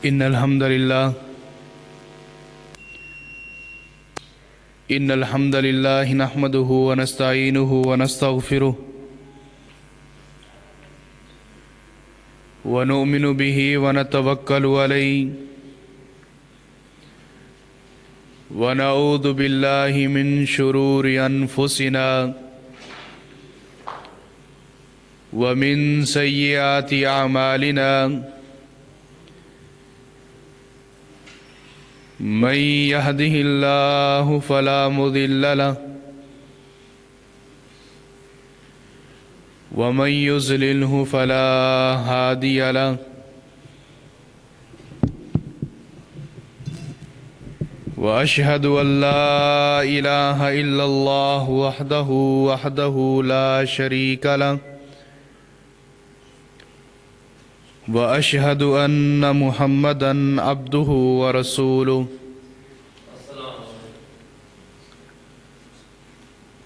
إن الحمد لله نحمده ونستعينه ونستغفره ونؤمن به ونتوكل عليه ونعوذ بالله من شرور أنفسنا ومن سيئات أعمالنا من يهده الله فلا مضل له ومن يضلله فلا هادي له وأشهد أن لا إله إلا الله وحده لا شريك له وأشهد أن محمدا عبده ورسوله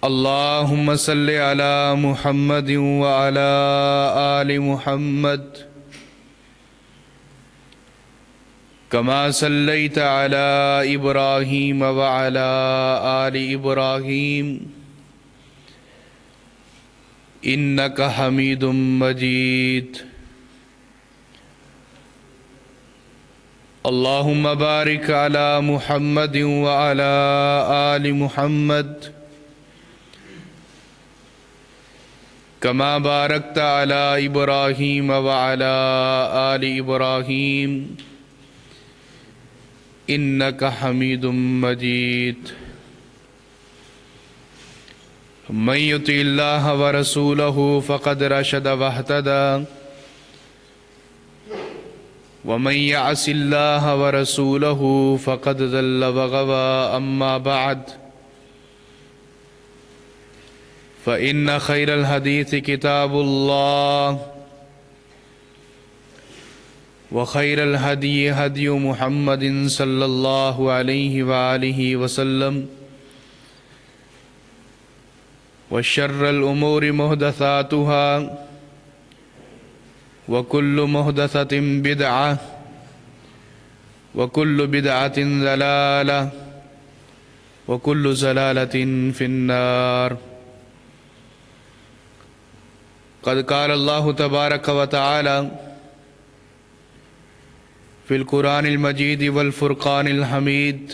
اللهم صل على محمد وعلى آل محمد كما صليت على إبراهيم وعلى آل إبراهيم إنك حميد مجيد اللهم بارك على محمد وعلى آل محمد كما باركت على إبراهيم وعلى آل إبراهيم إنك حميد مجيد من يطع الله ورسوله فقد رشد واهتدى ومن يعص الله ورسوله فقد ضل وغوى أما بعد فإن خير الحديث كتاب الله وخير الهدي هدي محمد صلى الله عليه وآله وسلم وشر الأمور محدثاتها وكل محدثة بدعة وكل بدعة ضلالة وكل ضلالة في النار قد قال الله تبارك وتعالى في القرآن المجيد والفرقان الحميد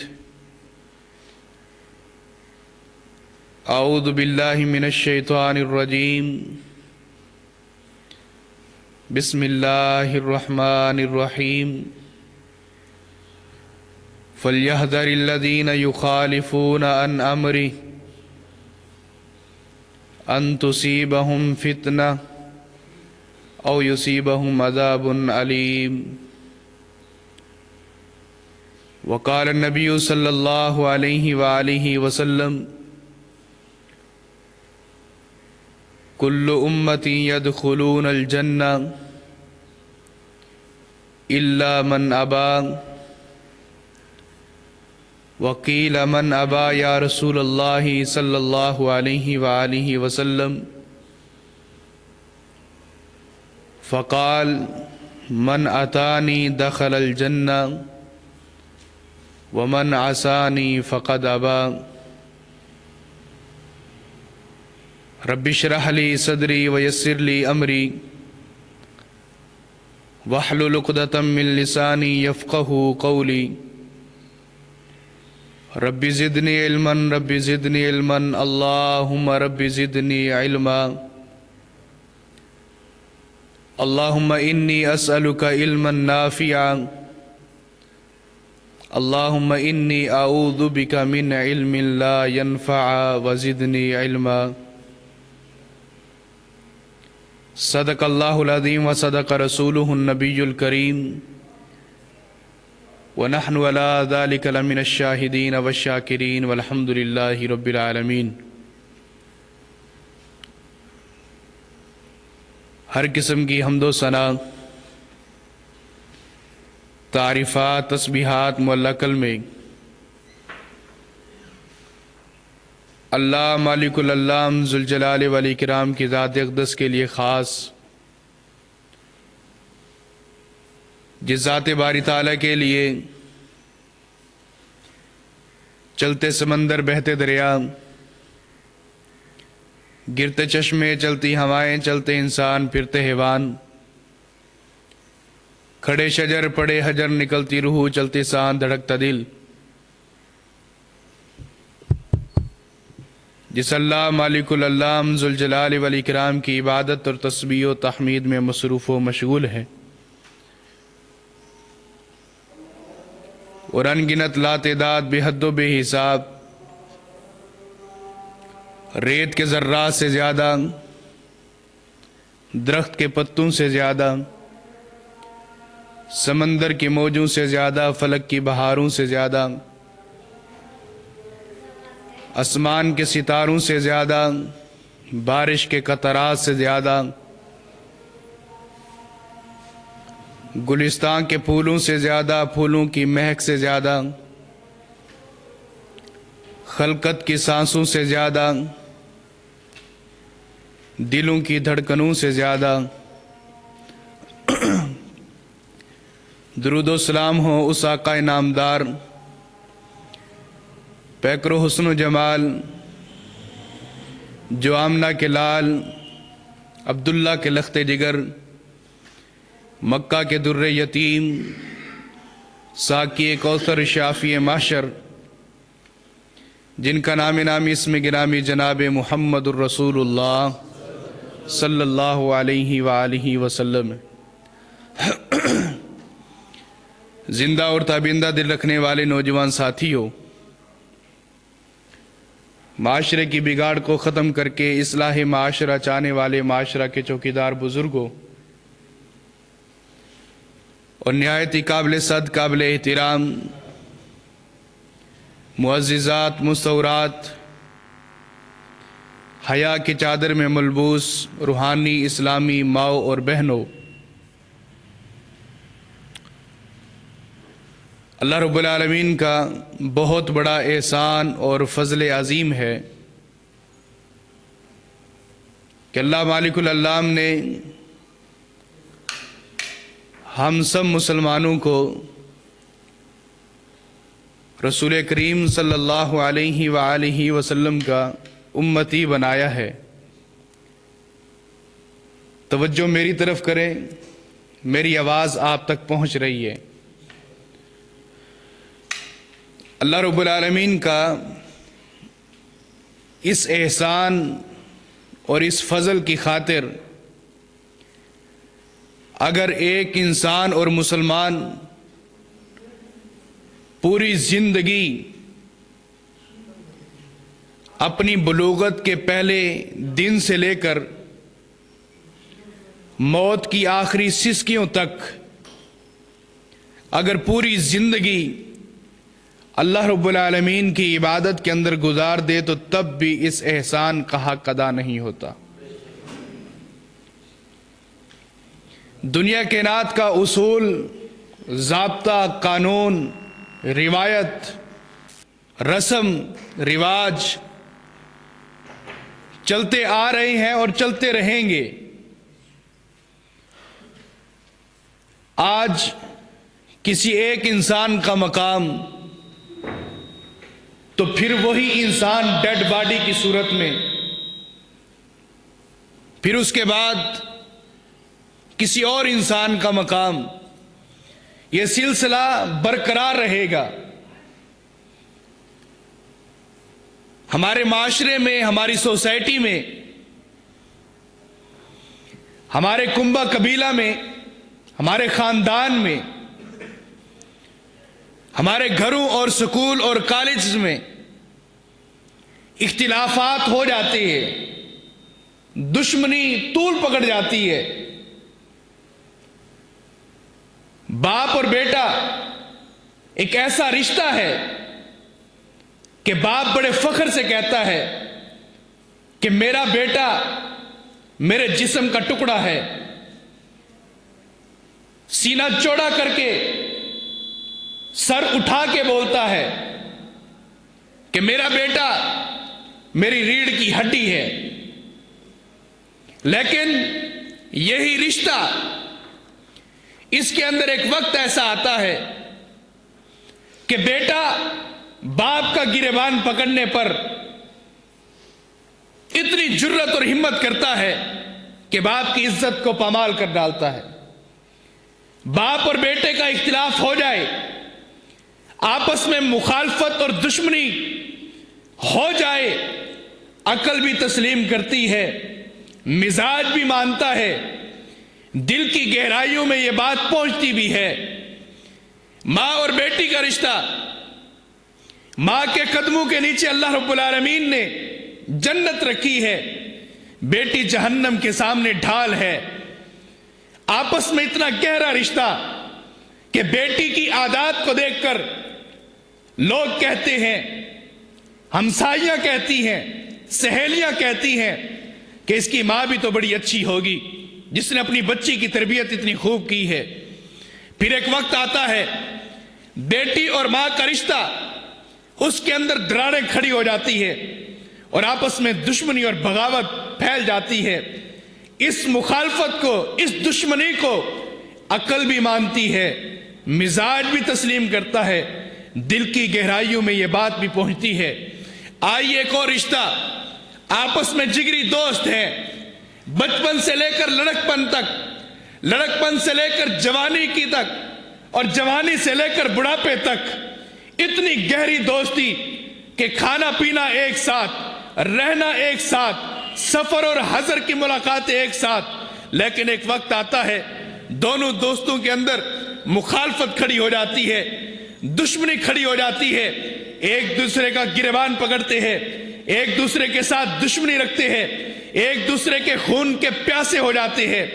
أعوذ بالله من الشيطان الرجيم بسم الله الرحمن الرحيم فليحذر الذين يخالفون عن أمره أن تصيبهم فتنة أو يصيبهم عذاب أليم وقال النبي صلى الله عليه وآله وسلم كل أمتي يدخلون الجنة إلا من أبى وقيل من أبى يا رسول الله صلى الله عليه وآله وسلم فقال من أتاني دخل الجنة ومن عصاني فقد أبى رب اشرح لي صدري ويسر لي أمري واحلل عقدة من لساني يفقهوا قولي رب زدني علما رب زدني علما اللهم رب زدني علما اللهم إني أسألك علما نافعا اللهم إني أعوذ بك من علم لا ينفع وزدني علما صدق الله العظيم وصدق رسوله النبي الكريم ونحن على ذلك لمن الشاهدين والشاكرين والحمد لله رب العالمين ہر قسم کی حمد و ثنا، تعریفات، تسبیحات، معلّہ کلمے اللہ مالک العلام ذوالجلال والاکرام کی ذات اقدس کے لیے خاص، جس ذات باری تعالیٰ کے لیے چلتے سمندر، بہتے دریا، گرتے چشمے، چلتی ہوائیں، چلتے انسان، پھرتے حیوان، کھڑے شجر، پڑے حجر، نکلتی روح، چلتی سان، دھڑکتا دل، جس اللہ مالک العلام ذوالجلال والاکرام کی عبادت اور تسبیح و تحمید میں مصروف و مشغول ہے، اور ان گنت لا تعداد، بے حد و بے حساب ریت کے ذرات سے زیادہ، درخت کے پتوں سے زیادہ، سمندر کی موجوں سے زیادہ، فلک کی بہاروں سے زیادہ، آسمان کے ستاروں سے زیادہ، بارش کے قطرات سے زیادہ، گلستان کے پھولوں سے زیادہ، پھولوں کی مہک سے زیادہ، خلقت کی سانسوں سے زیادہ، دلوں کی دھڑکنوں سے زیادہ، درود و سلام ہو اس آقا نامدار، پیکر و حسن و جمال، جو آمنہ کے لال، عبداللہ کے لخت جگر، مکہ کے در یتیم، ساقی کوثر، شافی محشر، جن کا نام نامی اسم گرامی جناب محمد الرسول اللہ صلی اللہ علیہ وآلہ وسلم، زندہ اور تابندہ دل رکھنے والے نوجوان ساتھیوں، معاشرے کی بگاڑ کو ختم کر کے اصلاح معاشرہ چاہنے والے معاشرہ کے چوکیدار بزرگوں، اور نہایت ہی قابل صد، قابل احترام معززات، مستورات، حیا کی چادر میں ملبوس روحانی اسلامی ماؤں اور بہنوں، اللہ رب العالمین کا بہت بڑا احسان اور فضل عظیم ہے کہ اللہ مالک العلام نے ہم سب مسلمانوں کو رسول کریم صلی اللہ علیہ وآلہ وسلم کا امتی بنایا ہے۔ توجہ میری طرف کریں، میری آواز آپ تک پہنچ رہی ہے۔ اللہ رب العالمین کا اس احسان اور اس فضل کی خاطر اگر ایک انسان اور مسلمان پوری زندگی اپنی بلوغت کے پہلے دن سے لے کر موت کی آخری سسکیوں تک اگر پوری زندگی اللہ رب العالمین کی عبادت کے اندر گزار دے تو تب بھی اس احسان کا حق ادا نہیں ہوتا۔ دنیا کائنات کا اصول، ضابطہ، قانون، روایت، رسم، رواج چلتے آ رہے ہیں اور چلتے رہیں گے۔ آج کسی ایک انسان کا مقام تو پھر وہی انسان ڈیڈ باڈی کی صورت میں، پھر اس کے بعد کسی اور انسان کا مقام، یہ سلسلہ برقرار رہے گا۔ ہمارے معاشرے میں، ہماری سوسائٹی میں، ہمارے کنبہ قبیلہ میں، ہمارے خاندان میں، ہمارے گھروں اور سکول اور کالجز میں اختلافات ہو جاتے ہیں، دشمنی طول پکڑ جاتی ہے۔ باپ اور بیٹا ایک ایسا رشتہ ہے کہ باپ بڑے فخر سے کہتا ہے کہ میرا بیٹا میرے جسم کا ٹکڑا ہے، سینہ چوڑا کر کے سر اٹھا کے بولتا ہے کہ میرا بیٹا میری ریڑھ کی ہڈی ہے۔ لیکن یہی رشتہ اس کے اندر ایک وقت ایسا آتا ہے کہ بیٹا باپ کا گریبان پکڑنے پر اتنی جرت اور ہمت کرتا ہے کہ باپ کی عزت کو پامال کر ڈالتا ہے. باپ اور بیٹے کا اختلاف ہو جائے، آپس میں مخالفت اور دشمنی ہو جائے، عقل بھی تسلیم کرتی ہے، مزاج بھی مانتا ہے، دل کی گہرائیوں میں یہ بات پہنچتی بھی ہے. ماں اور بیٹی کا رشتہ، ماں کے قدموں کے نیچے اللہ رب العالمین نے جنت رکھی ہے، بیٹی جہنم کے سامنے ڈھال ہے. آپس میں اتنا گہرا رشتہ کہ بیٹی کی عادات کو دیکھ کر لوگ کہتے ہیں، ہمسائیاں کہتی ہیں، سہیلیاں کہتی ہیں کہ اس کی ماں بھی تو بڑی اچھی ہوگی جس نے اپنی بچی کی تربیت اتنی خوب کی ہے. پھر ایک وقت آتا ہے بیٹی اور ماں کا رشتہ، اس کے اندر دراڑیں کھڑی ہو جاتی ہے اور آپس میں دشمنی اور بغاوت پھیل جاتی ہے. اس مخالفت کو، اس دشمنی کو عقل بھی مانتی ہے، مزاج بھی تسلیم کرتا ہے، دل کی گہرائیوں میں یہ بات بھی پہنچتی ہے. آئیے ایک اور رشتہ، آپس میں جگری دوست ہیں، بچپن سے لے کر لڑکپن تک، لڑکپن سے لے کر جوانی کی تک، اور جوانی سے لے کر بڑھاپے تک اتنی گہری دوستی کہ کھانا پینا ایک ساتھ، رہنا ایک ساتھ، سفر اور حضر کی ملاقاتیں ایک ساتھ. لیکن ایک وقت آتا ہے دونوں دوستوں کے اندر مخالفت کھڑی ہو جاتی ہے، دشمنی کھڑی ہو جاتی ہے، ایک دوسرے کا گریبان پکڑتے ہیں، ایک دوسرے کے ساتھ دشمنی رکھتے ہیں، ایک دوسرے کے خون کے پیاسے ہو جاتے ہیں.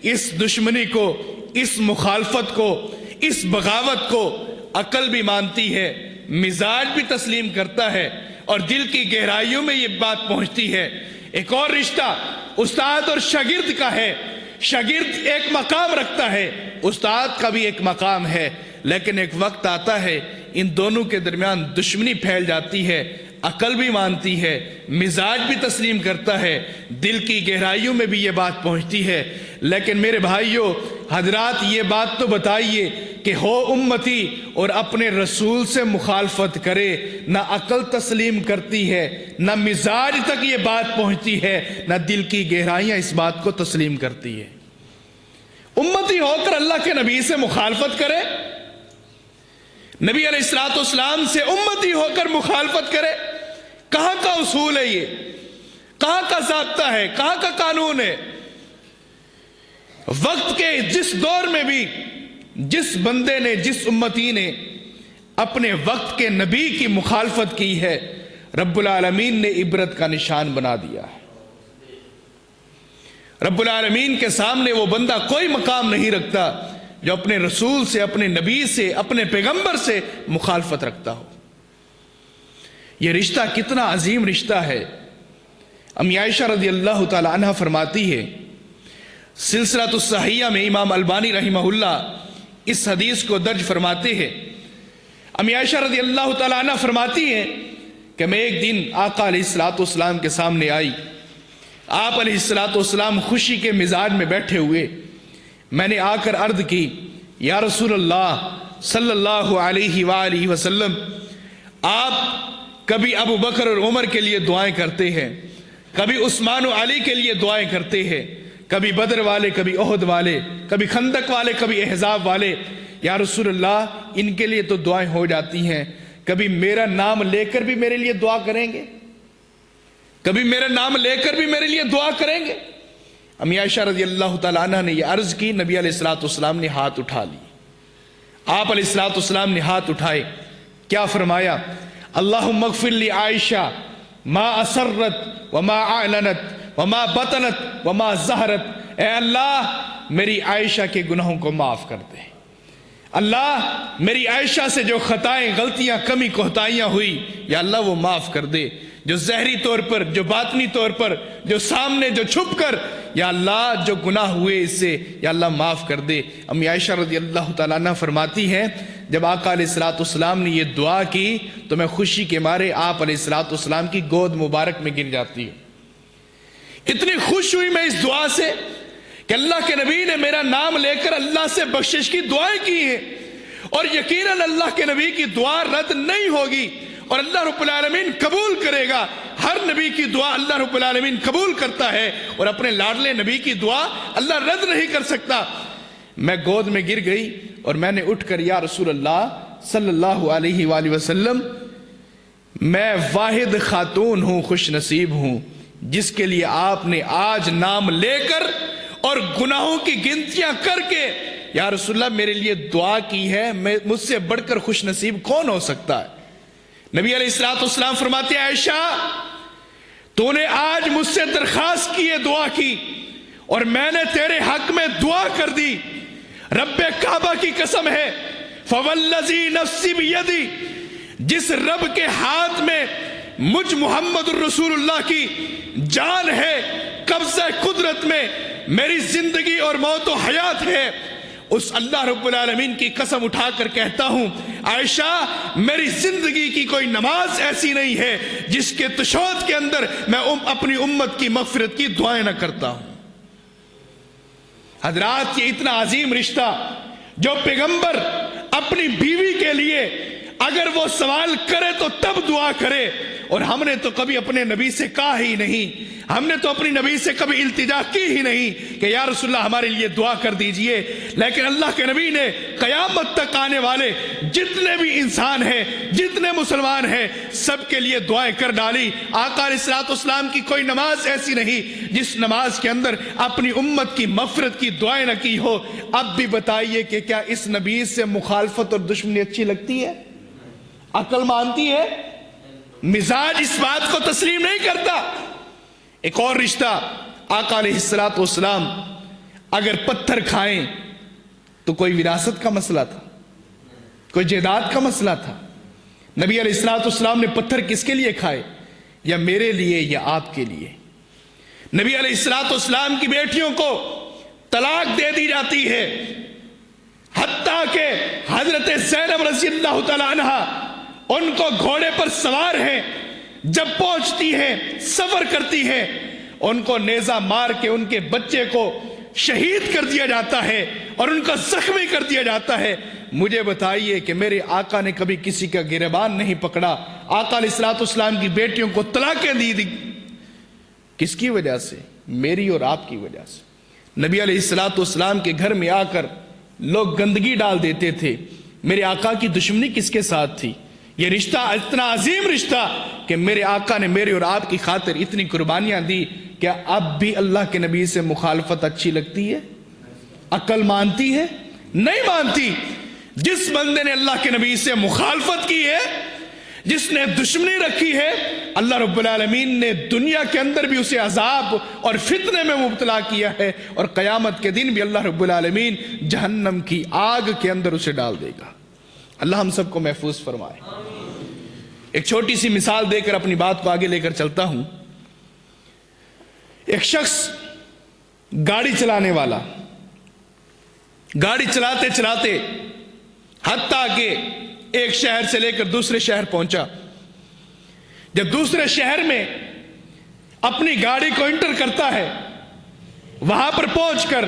اس دشمنی کو، اس مخالفت کو، اس بغاوت کو عقل بھی مانتی ہے، مزاج بھی تسلیم کرتا ہے اور دل کی گہرائیوں میں یہ بات پہنچتی ہے. ایک اور رشتہ استاد اور شاگرد کا ہے. شاگرد ایک مقام رکھتا ہے، استاد کا بھی ایک مقام ہے، لیکن ایک وقت آتا ہے ان دونوں کے درمیان دشمنی پھیل جاتی ہے. عقل بھی مانتی ہے، مزاج بھی تسلیم کرتا ہے، دل کی گہرائیوں میں بھی یہ بات پہنچتی ہے. لیکن میرے بھائیوں حضرات، یہ بات تو بتائیے کہ ہو امتی اور اپنے رسول سے مخالفت کرے، نہ عقل تسلیم کرتی ہے، نہ مزاج تک یہ بات پہنچتی ہے، نہ دل کی گہرائیاں اس بات کو تسلیم کرتی ہے. امتی ہو کر اللہ کے نبی سے مخالفت کرے، نبی علیہ السلام سے امتی ہو کر مخالفت کرے. کہاں کا اصول ہے یہ؟ کہاں کا ضابطہ ہے؟ کہاں کا قانون ہے؟ وقت کے جس دور میں بھی جس بندے نے، جس امتی نے اپنے وقت کے نبی کی مخالفت کی ہے، رب العالمین نے عبرت کا نشان بنا دیا ہے. رب العالمین کے سامنے وہ بندہ کوئی مقام نہیں رکھتا جو اپنے رسول سے، اپنے نبی سے، اپنے پیغمبر سے مخالفت رکھتا ہو. یہ رشتہ کتنا عظیم رشتہ ہے. امی عائشہ رضی اللہ تعالی عنہ فرماتی ہے، سلسلۃ الصحیحہ میں امام البانی رحمہ اللہ اس حدیث کو درج فرماتے ہیں. امی عائشہ رضی اللہ تعالی عنہ فرماتی ہیں کہ میں ایک دن آقا علیہ السلام کے سامنے آئی. آپ علیہ السلام خوشی کے مزاج میں بیٹھے ہوئے. میں نے آ کر عرض کی، یا رسول اللہ صلی اللہ علیہ وآلہ وسلم، آپ کبھی ابو بکر اور عمر کے لیے دعائیں کرتے ہیں، کبھی عثمان و علی کے لیے دعائیں کرتے ہیں، کبھی بدر والے، کبھی احد والے، کبھی خندق والے، کبھی احزاب والے. یا رسول اللہ ان کے لیے تو دعائیں ہو جاتی ہیں، کبھی میرا نام لے کر بھی میرے لیے دعا کریں گے؟ کبھی میرا نام لے کر بھی میرے لیے دعا کریں گے؟ امی عائشہ رضی اللہ تعالیٰ عنہ نے یہ عرض کی. نبی علیہ السلام نے ہاتھ اٹھا لی. آپ علیہ السلام نے ہاتھ اٹھائے، کیا فرمایا؟ اللہم اغفر لی عائشہ ما اسرت وما اعلنت وما بطنت وما ظہرت. اے اللہ میری عائشہ کے گناہوں کو معاف کر دے. اللہ میری عائشہ سے جو خطائیں، غلطیاں، کمی کوتاہیاں ہوئی، یا اللہ وہ معاف کر دے. جو ظاہری طور پر، جو باطنی طور پر، جو سامنے، جو چھپ کر، یا اللہ جو گناہ ہوئے اس سے یا اللہ معاف کر دے. امی عائشہ رضی اللہ تعالیٰ عنہ فرماتی ہیں جب آقا علیہ السلام نے یہ دعا کی تو میں خوشی کے مارے آپ علیہ السلام کی گود مبارک میں گر جاتی ہوں. اتنی خوش ہوئی میں اس دعا سے کہ کہ اللہ کے نبی نے میرا نام لے کر اللہ سے بخشش کی دعائیں کی ہیں، اور یقیناً اللہ کے نبی کی دعا رد نہیں ہوگی اور اللہ رب العالمین قبول کرے گا۔ ہر نبی کی دعا اللہ رب العالمین قبول کرتا ہے، اور اپنے لاڈلے نبی کی دعا اللہ رد نہیں کر سکتا۔ میں گود میں گر گئی اور میں نے اٹھ کر یا رسول اللہ صلی اللہ علیہ وآلہ وسلم، میں واحد خاتون ہوں، خوش نصیب ہوں جس کے لیے آپ نے آج نام لے کر اور گناہوں کی گنتیاں کر کے یا رسول اللہ میرے لیے دعا کی ہے، مجھ سے بڑھ کر خوش نصیب کون ہو سکتا ہے؟ نبی علیہ السلام فرماتے ہیں عائشہ تو نے آج مجھ سے درخواست کی ہے، دعا کی، اور میں نے تیرے حق میں دعا کر دی۔ رب کعبہ کی قسم ہے، فوالذی نفسی بیدی، جس رب کے ہاتھ میں مجھ محمد الرسول اللہ کی جان ہے، قبضہ قدرت میں میری زندگی اور موت و حیات ہے، اس اللہ رب العالمین کی قسم اٹھا کر کہتا ہوں عائشہ میری زندگی کی کوئی نماز ایسی نہیں ہے جس کے تشہد کے اندر میں اپنی امت کی مغفرت کی دعائیں نہ کرتا ہوں۔ حضرات یہ اتنا عظیم رشتہ جو پیغمبر اپنی بیوی کے لیے اگر وہ سوال کرے تو تب دعا کرے، اور ہم نے تو کبھی اپنے نبی سے کہا ہی نہیں، ہم نے تو اپنی نبی سے کبھی التجا کی ہی نہیں کہ یا رسول اللہ ہمارے لیے دعا کر دیجئے، لیکن اللہ کے نبی نے قیامت تک آنے والے جتنے بھی انسان ہیں، جتنے مسلمان ہیں، سب کے لیے دعائیں کر ڈالی۔ آقا علیہ السلام کی کوئی نماز ایسی نہیں جس نماز کے اندر اپنی امت کی مغفرت کی دعائیں نہ کی ہو۔ اب بھی بتائیے کہ کیا اس نبی سے مخالفت اور دشمنی اچھی لگتی ہے؟ عقل مانتی ہے؟ مزاج اس بات کو تسلیم نہیں کرتا۔ ایک اور رشتہ، آقا علیہ السلام اگر پتھر کھائیں تو کوئی وراثت کا مسئلہ تھا، کوئی جائیداد کا مسئلہ تھا؟ نبی علیہ السلام نے پتھر کس کے لیے کھائے؟ یا میرے لیے یا آپ کے لیے؟ نبی علیہ السلام کی بیٹیوں کو طلاق دے دی جاتی ہے، حتیٰ کہ حضرت زینب رضی اللہ تعالی عنہ ان کو گھوڑے پر سوار ہیں، جب پہنچتی ہے سفر کرتی ہے، ان کو نیزہ مار کے ان کے بچے کو شہید کر دیا جاتا ہے اور ان کا زخمی کر دیا جاتا ہے۔ مجھے بتائیے کہ میرے آقا نے کبھی کسی کا گریبان نہیں پکڑا، آقا علیہ السلام کی بیٹیوں کو طلاقیں دی کس کی وجہ سے؟ میری اور آپ کی وجہ سے۔ نبی علیہ السلام کے گھر میں آ کر لوگ گندگی ڈال دیتے تھے۔ میرے آقا کی دشمنی کس کے ساتھ تھی؟ یہ رشتہ اتنا عظیم رشتہ کہ میرے آقا نے میرے اور آپ کی خاطر اتنی قربانیاں دی، کیا اب بھی اللہ کے نبی سے مخالفت اچھی لگتی ہے؟ عقل مانتی ہے؟ نہیں مانتی۔ جس بندے نے اللہ کے نبی سے مخالفت کی ہے، جس نے دشمنی رکھی ہے، اللہ رب العالمین نے دنیا کے اندر بھی اسے عذاب اور فتنے میں مبتلا کیا ہے، اور قیامت کے دن بھی اللہ رب العالمین جہنم کی آگ کے اندر اسے ڈال دے گا۔ اللہ ہم سب کو محفوظ فرمائے۔ ایک چھوٹی سی مثال دے کر اپنی بات کو آگے لے کر چلتا ہوں۔ ایک شخص گاڑی چلانے والا گاڑی چلاتے چلاتے حتیٰ کہ ایک شہر سے لے کر دوسرے شہر پہنچا۔ جب دوسرے شہر میں اپنی گاڑی کو انٹر کرتا ہے، وہاں پر پہنچ کر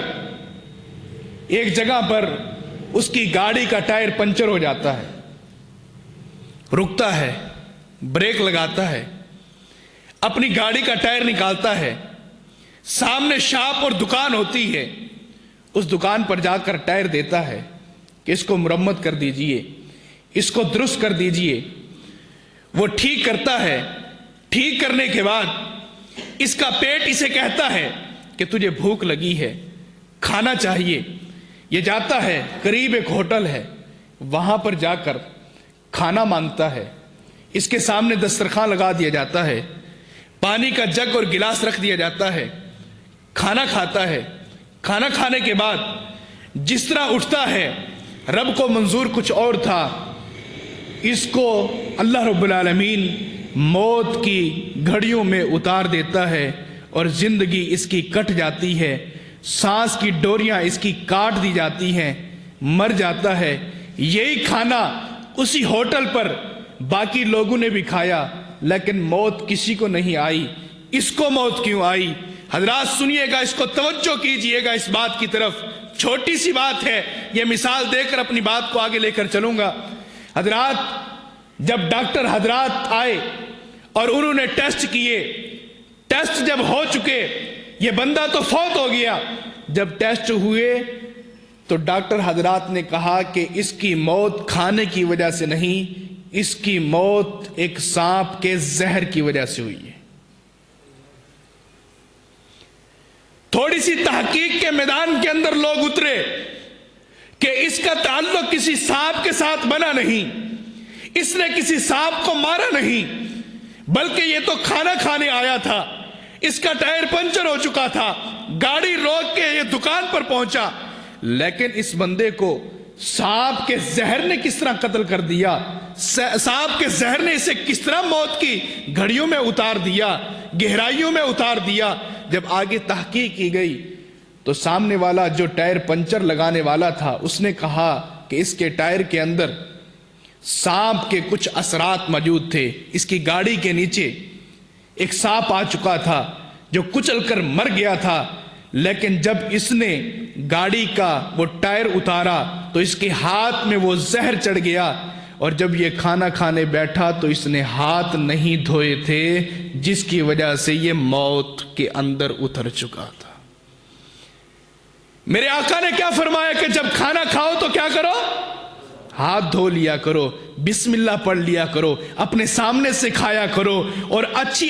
ایک جگہ پر اس کی گاڑی کا ٹائر پنچر ہو جاتا ہے، رکتا ہے، بریک لگاتا ہے، اپنی گاڑی کا ٹائر نکالتا ہے، سامنے شاپ اور دکان ہوتی ہے، اس دکان پر جا کر ٹائر دیتا ہے کہ اس کو مرمت کر دیجئے، اس کو درست کر دیجئے۔ وہ ٹھیک کرتا ہے، ٹھیک کرنے کے بعد اس کا پیٹ اسے کہتا ہے کہ تجھے بھوک لگی ہے، کھانا چاہیے۔ یہ جاتا ہے، قریب ایک ہوٹل ہے، وہاں پر جا کر کھانا مانگتا ہے، اس کے سامنے دسترخوان لگا دیا جاتا ہے، پانی کا جگ اور گلاس رکھ دیا جاتا ہے، کھانا کھاتا ہے۔ کھانا کھانے کے بعد جس طرح اٹھتا ہے، رب کو منظور کچھ اور تھا، اس کو اللہ رب العالمین موت کی گھڑیوں میں اتار دیتا ہے اور زندگی اس کی کٹ جاتی ہے، سانس کی ڈوریاں اس کی کاٹ دی جاتی ہیں، مر جاتا ہے۔ یہی کھانا اسی ہوٹل پر باقی لوگوں نے بھی کھایا، لیکن موت کسی کو نہیں آئی۔ اس کو موت کیوں آئی؟ حضرات سنیے گا، اس کو توجہ کیجئے گا اس بات کی طرف، چھوٹی سی بات ہے، یہ مثال دے کر اپنی بات کو آگے لے کر چلوں گا۔ حضرات جب ڈاکٹر حضرات آئے اور انہوں نے ٹیسٹ کیے، ٹیسٹ جب ہو چکے، یہ بندہ تو فوت ہو گیا، جب ٹیسٹ ہوئے تو ڈاکٹر حضرات نے کہا کہ اس کی موت کھانے کی وجہ سے نہیں، اس کی موت ایک سانپ کے زہر کی وجہ سے ہوئی ہے۔ تھوڑی سی تحقیق کے میدان کے اندر لوگ اترے کہ اس کا تعلق کسی سانپ کے ساتھ بنا نہیں، اس نے کسی سانپ کو مارا نہیں، بلکہ یہ تو کھانا کھانے آیا تھا، اس کا ٹائر پنچر ہو چکا تھا، گاڑی روک کے یہ دکان پر پہنچا، لیکن اس بندے کو سانپ کے زہر نے کس طرح قتل کر دیا، سانپ کے زہر نے اسے کس طرح موت کی گھڑیوں میں اتار دیا، گہرائیوں میں اتار دیا۔ جب آگے تحقیق کی گئی تو سامنے والا جو ٹائر پنچر لگانے والا تھا اس نے کہا کہ اس کے ٹائر کے اندر سانپ کے کچھ اثرات موجود تھے، اس کی گاڑی کے نیچے ایک سانپ آ چکا تھا جو کچل کر مر گیا تھا، لیکن جب اس نے گاڑی کا وہ ٹائر اتارا تو اس کے ہاتھ میں وہ زہر چڑھ گیا، اور جب یہ کھانا کھانے بیٹھا تو اس نے ہاتھ نہیں دھوئے تھے، جس کی وجہ سے یہ موت کے اندر اتر چکا تھا۔ میرے آقا نے کیا فرمایا کہ جب کھانا کھاؤ تو کیا کرو؟ ہاتھ دھو لیا کرو، بسم اللہ پڑھ لیا کرو، اپنے سامنے سے کھایا کرو، اور اچھی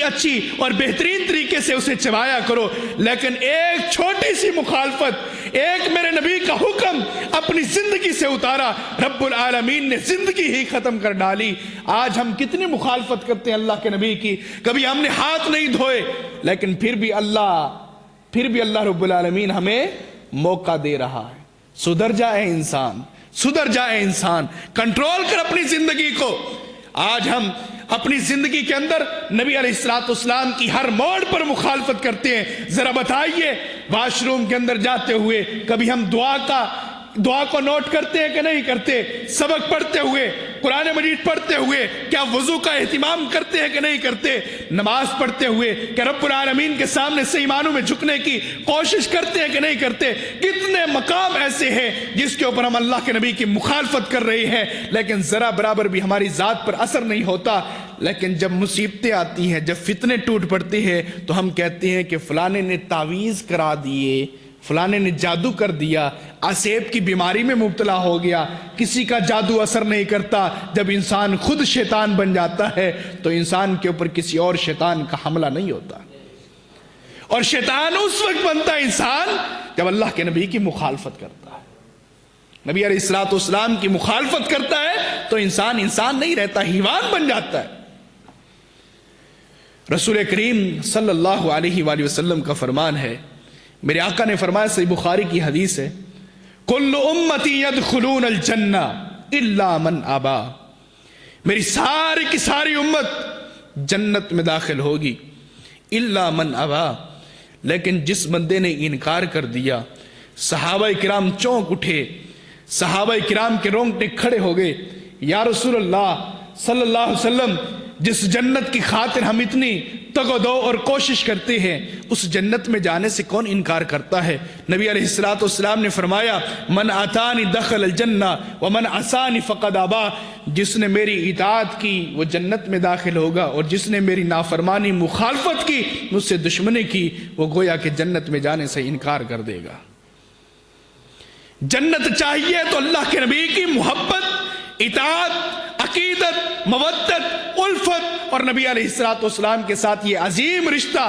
اور بہترین طریقے سے اسے چبایا کرو۔ لیکن ایک چھوٹی سی مخالفت، ایک میرے نبی کا حکم اپنی زندگی سے اتارا، رب العالمین نے زندگی ہی ختم کر ڈالی۔ آج ہم کتنی مخالفت کرتے ہیں اللہ کے نبی کی، کبھی ہم نے ہاتھ نہیں دھوئے، لیکن پھر بھی اللہ رب العالمین ہمیں موقع دے رہا ہے۔ سدھر جائے انسان، سدھر جائے انسان، کنٹرول کر اپنی زندگی کو۔ آج ہم اپنی زندگی کے اندر نبی علیہ السلام کی ہر موڑ پر مخالفت کرتے ہیں۔ ذرا بتائیے، واش روم کے اندر جاتے ہوئے کبھی ہم دعا کو نوٹ کرتے ہیں کہ نہیں کرتے؟ سبق پڑھتے ہوئے، قرآن مجید پڑھتے ہوئے کیا وضو کا اہتمام کرتے ہیں کہ نہیں کرتے؟ نماز پڑھتے ہوئے کیا رب العالمین کے سامنے صحیح معنوں میں جھکنے کی کوشش کرتے ہیں کہ نہیں کرتے؟ کتنے مقام ایسے ہیں جس کے اوپر ہم اللہ کے نبی کی مخالفت کر رہے ہیں، لیکن ذرا برابر بھی ہماری ذات پر اثر نہیں ہوتا۔ لیکن جب مصیبتیں آتی ہیں، جب فتنے ٹوٹ پڑتے ہیں، تو ہم کہتے ہیں کہ فلانے نے تعویذ کرا دیے، فلانے نے جادو کر دیا، عصیب کی بیماری میں مبتلا ہو گیا۔ کسی کا جادو اثر نہیں کرتا۔ جب انسان خود شیطان بن جاتا ہے تو انسان کے اوپر کسی اور شیطان کا حملہ نہیں ہوتا، اور شیطان اس وقت بنتا ہے انسان جب اللہ کے نبی کی مخالفت کرتا ہے، نبی علیہ السلام کی مخالفت کرتا ہے تو انسان نہیں رہتا، حیوان بن جاتا ہے۔ رسول کریم صلی اللہ علیہ وآلہ وسلم کا فرمان ہے، میرے آقا نے فرمایا، صحیح بخاری کی حدیث ہے، کل امتی یدخلون الجنہ الا من ابا، میری ساری کی ساری امت جنت میں داخل ہوگی الا من ابا، لیکن جس بندے نے انکار کر دیا۔ صحابہ کرام چونک اٹھے، صحابہ کرام کے رونگٹے کھڑے ہو گئے، یا رسول اللہ صلی اللہ علیہ وسلم، جس جنت کی خاطر ہم اتنی تگ و دو اور کوشش کرتے ہیں، اس جنت میں جانے سے کون انکار کرتا ہے؟ نبی علیہ السلام نے فرمایا، من اتانی دخل الجنہ ومن عصانی فقد ابا، جس نے میری اطاعت کی وہ جنت میں داخل ہوگا، اور جس نے میری نافرمانی مخالفت کی، مجھ سے دشمنی کی، وہ گویا کہ جنت میں جانے سے انکار کر دے گا۔ جنت چاہیے تو اللہ کے نبی کی محبت، اطاعت، عقیدت، مودت، الفت، اور نبی علیہ السلام کے ساتھ یہ عظیم رشتہ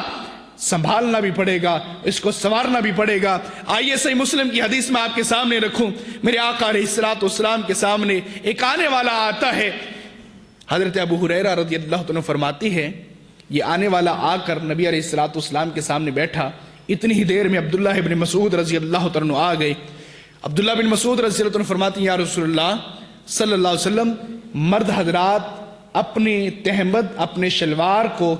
سنبھالنا بھی پڑے گا، اس کو سنوارنا بھی پڑے گا۔ آئیے صحیح مسلم کی حدیث میں آپ کے سامنے رکھوں، میرے آقا علیہ السلام کے سامنے ایک آنے والا آتا ہے۔ حضرت ابو ہریرہ رضی اللہ عنہ فرماتی ہے، یہ آنے والا آ کر نبی علیہ السلام کے سامنے بیٹھا، اتنی ہی دیر میں عبداللہ ابن مسعود رضی اللہ عنہ آ گئے۔ عبداللہ بن مسعود رضی اللہ عنہ فرماتی ہیں، یا رسول اللہ صلی اللہ علیہ وسلم، مرد حضرات اپنے تہمد، اپنے شلوار کو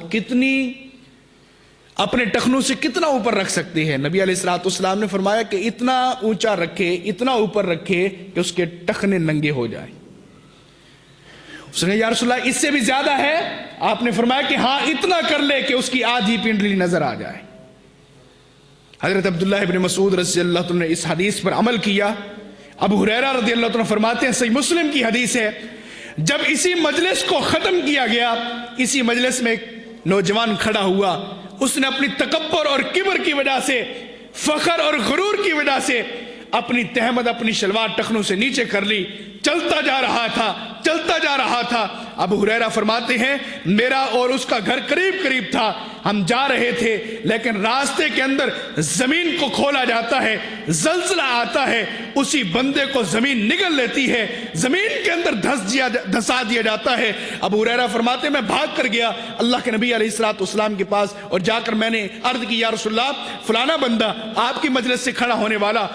اپنے ٹخنوں سے کتنا اوپر رکھ سکتے ہیں؟ نبی علیہ السلام نے فرمایا کہ اتنا اونچا رکھے، اتنا اوپر رکھے کہ اس کے ٹخنے ننگے ہو جائیں۔ اس نے یا رسول اللہ اس سے بھی زیادہ ہے؟ آپ نے فرمایا کہ ہاں اتنا کر لے کہ اس کی آدھی پنڈلی نظر آ جائے۔ حضرت عبداللہ ابن مسعود رضی اللہ عنہ نے اس حدیث پر عمل کیا۔ ابو ہریرہ رضی اللہ عنہ فرماتے ہیں، صحیح مسلم کی حدیث ہے، جب اسی مجلس کو ختم کیا گیا، اسی مجلس میں ایک نوجوان کھڑا ہوا، اس نے اپنی تکبر اور کبر کی وجہ سے، فخر اور غرور کی وجہ سے اپنی تہمت اپنی شلوار ٹخنوں سے نیچے کر لی، چلتا جا رہا تھا، چلتا جا رہا تھا۔ ابو ہریرہ فرماتے ہیں میرا اور اس کا گھر قریب قریب تھا، ہم جا رہے تھے، لیکن راستے کے اندر زمین کو کھولا جاتا ہے، زلزلہ آتا ہے، اسی بندے کو زمین نگل لیتی ہے، زمین کے اندر دھسا دیا جاتا ہے۔ ابو ہریرہ فرماتے ہیں میں بھاگ کر گیا اللہ کے نبی علیہ السلام کے پاس، اور جا کر میں نے عرض کی، یا رسول اللہ فلانا بندہ آپ کی مجلس سے کھڑا ہونے والا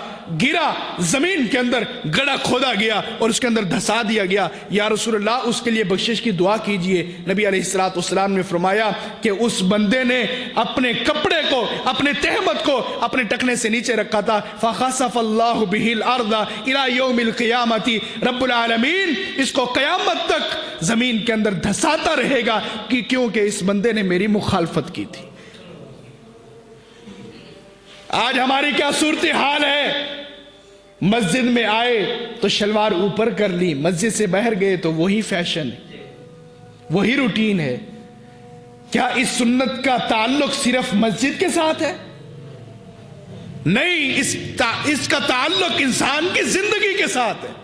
گرا، زمین کے اندر گڑھا کھودا گیا اور اس کے اندر دھسا دیا گیا، یا رسول اللہ اس کے لیے بخشش کی دعا کیجئے۔ نبی علیہ السلام نے فرمایا کہ اس بندے نے اپنے کپڑے کو، اپنے تہمت کو اپنے ٹکنے سے نیچے رکھا تھا، فَخَسَفَ اللَّهُ بِهِ الْأَرْضَ إِلَى يَوْمِ الْقِيَامَةِ، رب العالمین اس کو قیامت تک زمین کے اندر دھساتا رہے گا، کیونکہ اس بندے نے میری مخالفت کی تھی۔ آج ہماری کیا صورتحال ہے؟ مسجد میں آئے تو شلوار اوپر کر لی، مسجد سے باہر گئے تو وہی فیشن ہے، وہی روٹین ہے۔ کیا اس سنت کا تعلق صرف مسجد کے ساتھ ہے؟ نہیں، اس کا تعلق انسان کی زندگی کے ساتھ ہے۔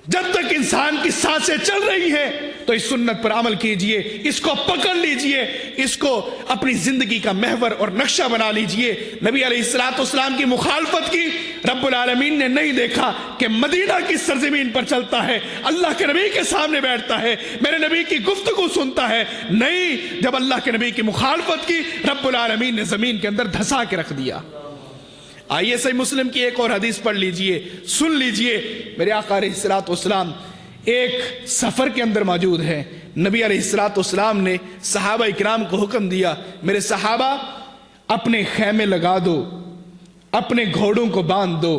جب تک انسان کی سانسیں چل رہی ہیں تو اس سنت پر عمل کیجئے، اس کو پکڑ لیجئے، اس کو اپنی زندگی کا محور اور نقشہ بنا لیجئے۔ نبی علیہ السلام کی مخالفت کی، رب العالمین نے نہیں دیکھا کہ مدینہ کی سرزمین پر چلتا ہے، اللہ کے نبی کے سامنے بیٹھتا ہے، میرے نبی کی گفتگو سنتا ہے، نہیں، جب اللہ کے نبی کی مخالفت کی رب العالمین نے زمین کے اندر دھسا کے رکھ دیا۔ آئیے صحیح مسلم کی ایک اور حدیث پڑھ لیجئے، سن لیجئے۔ میرے آقا علیہ السلام ایک سفر کے اندر موجود ہے، نبی علیہ السلام نے صحابہ اکرام کو حکم دیا، میرے صحابہ اپنے خیمے لگا دو، اپنے گھوڑوں کو باندھ دو،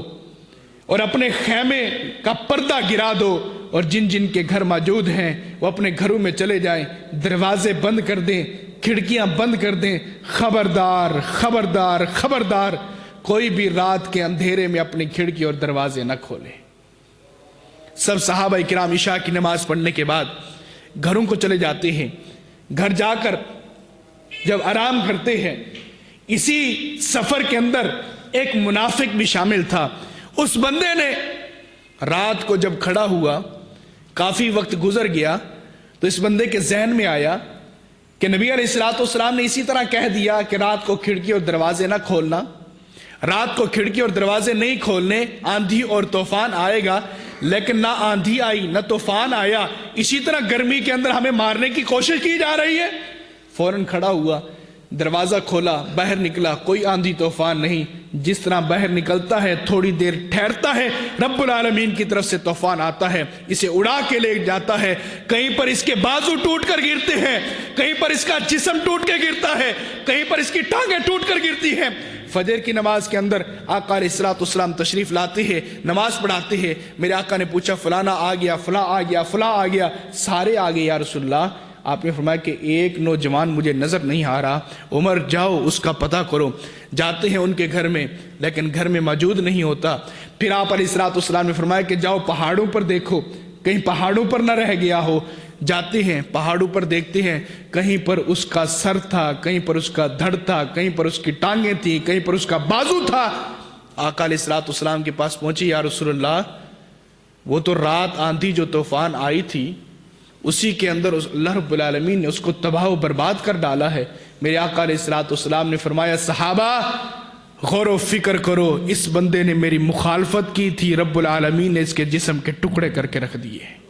اور اپنے خیمے کا پردہ گرا دو، اور جن جن کے گھر موجود ہیں وہ اپنے گھروں میں چلے جائیں، دروازے بند کر دیں، کھڑکیاں بند کر دیں، خبردار خبردار خبردار کوئی بھی رات کے اندھیرے میں اپنی کھڑکی اور دروازے نہ کھولے۔ سب صحابہ کرام عشاء کی نماز پڑھنے کے بعد گھروں کو چلے جاتے ہیں، گھر جا کر جب آرام کرتے ہیں، اسی سفر کے اندر ایک منافق بھی شامل تھا۔ اس بندے نے رات کو جب کھڑا ہوا، کافی وقت گزر گیا، تو اس بندے کے ذہن میں آیا کہ نبی علیہ السلام نے اسی طرح کہہ دیا کہ رات کو کھڑکی اور دروازے نہ کھولنا، رات کو کھڑکی اور دروازے نہیں کھولنے، آندھی اور طوفان آئے گا، لیکن نہ آندھی آئی نہ طوفان آیا، اسی طرح گرمی کے اندر ہمیں مارنے کی کوشش کی جا رہی ہے۔ فوراً کھڑا ہوا، دروازہ کھولا، باہر نکلا، کوئی آندھی طوفان نہیں، جس طرح باہر نکلتا ہے تھوڑی دیر ٹھہرتا ہے، رب العالمین کی طرف سے طوفان آتا ہے، اسے اڑا کے لے جاتا ہے، کہیں پر اس کے بازو ٹوٹ کر گرتے ہیں، کہیں پر اس کا جسم ٹوٹ کے گرتا ہے، کہیں پر اس کی ٹانگیں ٹوٹ کر گرتی ہیں۔ فجر کی نماز کے اندر آقا علیہ السلام تشریف لاتے ہیں، نماز پڑھاتے ہیں، میرے آقا نے پوچھا فلانا آ گیا، فلاں آ گیا، فلاں آ گیا، سارے آ گئے یا رسول اللہ۔ آپ نے فرمایا کہ ایک نوجوان مجھے نظر نہیں آ رہا، عمر جاؤ اس کا پتہ کرو۔ جاتے ہیں ان کے گھر میں، لیکن گھر میں موجود نہیں ہوتا۔ پھر آپ علیہ السلام نے فرمایا کہ جاؤ پہاڑوں پر دیکھو، کہیں پہاڑوں پر نہ رہ گیا ہو۔ جاتے ہیں پہاڑوں پر، دیکھتے ہیں کہیں پر اس کا سر تھا، کہیں پر اس کا دھڑ تھا، کہیں پر اس کی ٹانگیں تھیں، کہیں پر اس کا بازو تھا۔ آقا علیہ السلام کے پاس پہنچی، یا رسول اللہ وہ تو رات آندھی جو طوفان آئی تھی اسی کے اندر اللہ رب العالمین نے اس کو تباہ و برباد کر ڈالا ہے۔ میرے آقا علیہ السلام نے فرمایا صحابہ غور و فکر کرو، اس بندے نے میری مخالفت کی تھی، رب العالمین نے اس کے جسم کے ٹکڑے کر کے رکھ دیے۔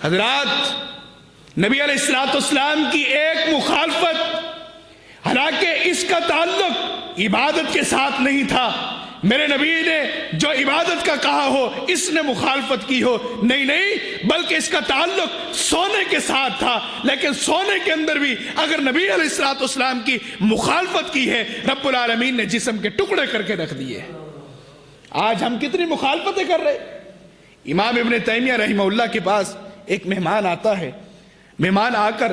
حضرات، نبی علیہ السلام کی ایک مخالفت، حالانکہ اس کا تعلق عبادت کے ساتھ نہیں تھا، میرے نبی نے جو عبادت کا کہا ہو اس نے مخالفت کی ہو، نہیں، بلکہ اس کا تعلق سونے کے ساتھ تھا، لیکن سونے کے اندر بھی اگر نبی علیہ السلام کی مخالفت کی ہے، رب العالمین نے جسم کے ٹکڑے کر کے رکھ دیے۔ آج ہم کتنی مخالفتیں کر رہے۔ امام ابن تیمیہ رحمہ اللہ کے پاس ایک مہمان آتا ہے، مہمان آ کر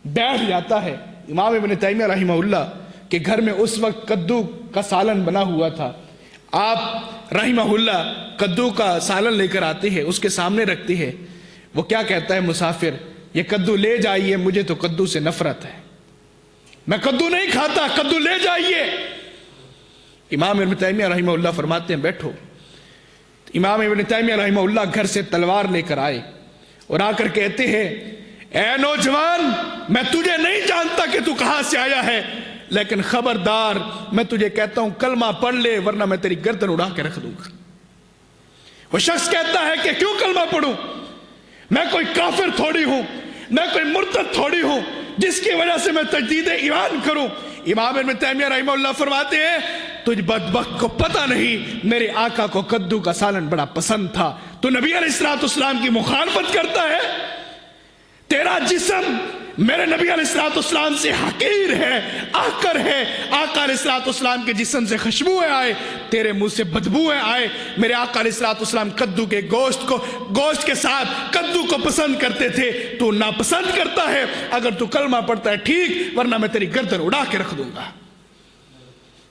بیٹھ جاتا ہے، امام ابن تیمیہ رحمہ کے گھر میں اس وقت کدو کا سالن بنا ہوا تھا. آپ رحمہ اللہ کدو کا سالن لے کر آتے ہیں, اس کے سامنے رکھتے ہیں. وہ کیا کہتا ہے مسافر, یہ کدو لے جائیے, مجھے تو کدو سے نفرت ہے, میں کدو نہیں کھاتا, کدو لے جائیے. امام ابن تیمیہ رحمہ اللہ فرماتے ہیں بیٹھو. امام ابن تیمیہ رحمہ اللہ گھر سے تلوار لے کر آئے اور آ کر کہتے ہیں, اے نوجوان, میں تجھے نہیں جانتا کہ تو کہاں سے آیا ہے, لیکن خبردار میں تجھے کہتا ہوں کلمہ پڑھ لے ورنہ میں تیری گردن اڑا کے رکھ دوں گا. وہ شخص کہتا ہے کہ کیوں کلمہ پڑھوں, میں کوئی کافر تھوڑی ہوں, میں کوئی مرتد تھوڑی ہوں جس کی وجہ سے میں تجدید ایمان کروں. امام ابن تیمیہ رحمہ اللہ فرماتے ہیں, تجھ بدبخت کو پتہ نہیں میرے آقا کو کدو کا سالن بڑا پسند تھا, تو نبی علیہ السلام کی مخالفت کرتا ہے. تیرا جسم میرے نبی علیہ السلام سے حقیر ہے, آکر ہے. آقا علیہ السلام کے جسم سے خوشبوئیں آئے, تیرے منہ سے بدبوئیں آئے. میرے آقا علیہ السلام کدو کے گوشت کے ساتھ کدو کو پسند کرتے تھے, تو ناپسند کرتا ہے. اگر تو کلمہ پڑھتا ہے ٹھیک, ورنہ میں تیری گردن اڑا کے رکھ دوں گا.